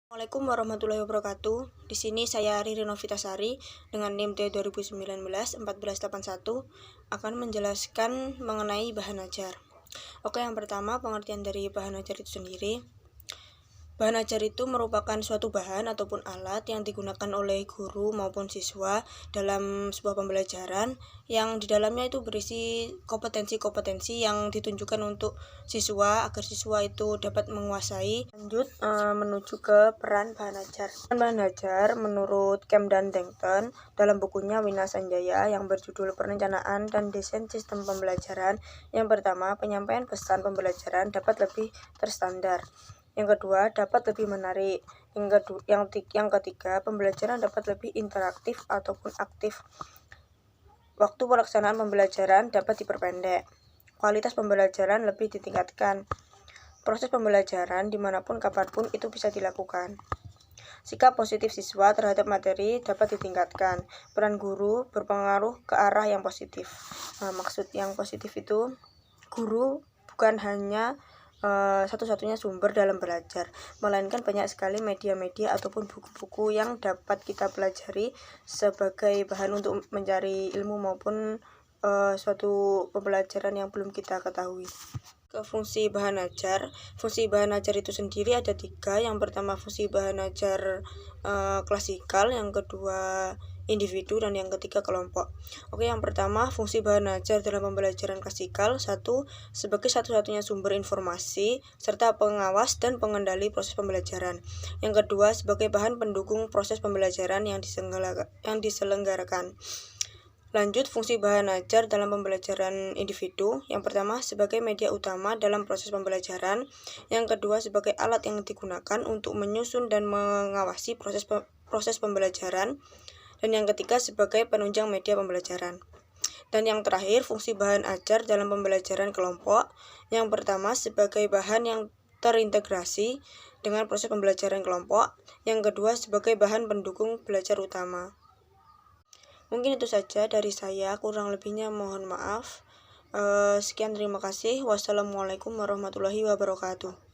Assalamualaikum warahmatullahi wabarakatuh. Di sini saya Riri Novitasari dengan NIM T2019-1481 akan menjelaskan mengenai bahan ajar. Oke, yang pertama pengertian dari bahan ajar itu sendiri. Bahan ajar itu merupakan suatu bahan ataupun alat yang digunakan oleh guru maupun siswa dalam sebuah pembelajaran yang di dalamnya itu berisi kompetensi-kompetensi yang ditunjukkan untuk siswa agar siswa itu dapat menguasai. Lanjut menuju ke peran bahan ajar. Bahan ajar menurut Kemdan Dengten dalam bukunya Wina Sanjaya yang berjudul Perencanaan dan Desain Sistem Pembelajaran. Yang pertama, penyampaian pesan pembelajaran dapat lebih terstandar. Yang kedua, dapat lebih menarik. Yang ketiga, pembelajaran dapat lebih interaktif ataupun aktif. Waktu pelaksanaan pembelajaran dapat diperpendek. Kualitas pembelajaran lebih ditingkatkan. Proses pembelajaran dimanapun kapanpun itu bisa dilakukan. Sikap positif siswa terhadap materi dapat ditingkatkan. Peran guru berpengaruh ke arah yang positif. Maksud yang positif itu, guru bukan hanya satu-satunya sumber dalam belajar, melainkan banyak sekali media-media ataupun buku-buku yang dapat kita pelajari sebagai bahan untuk mencari ilmu maupun suatu pembelajaran yang belum kita ketahui. Ke fungsi bahan ajar. Fungsi bahan ajar itu sendiri ada 3. Yang pertama fungsi bahan ajar klasikal, yang kedua individu, dan yang ketiga kelompok. Oke, yang pertama fungsi bahan ajar dalam pembelajaran klasikal. 1. Sebagai satu-satunya sumber informasi serta pengawas dan pengendali proses pembelajaran. Yang kedua sebagai bahan pendukung proses pembelajaran yang diselenggarakan. Lanjut, fungsi bahan ajar dalam pembelajaran individu. Yang pertama, sebagai media utama dalam proses pembelajaran. Yang kedua, sebagai alat yang digunakan untuk menyusun dan mengawasi proses pembelajaran. Dan yang ketiga, sebagai penunjang media pembelajaran. Dan yang terakhir, fungsi bahan ajar dalam pembelajaran kelompok. Yang pertama, sebagai bahan yang terintegrasi dengan proses pembelajaran kelompok. Yang kedua, sebagai bahan pendukung belajar utama. Mungkin itu saja dari saya, kurang lebihnya mohon maaf. Sekian, terima kasih. Wassalamualaikum warahmatullahi wabarakatuh.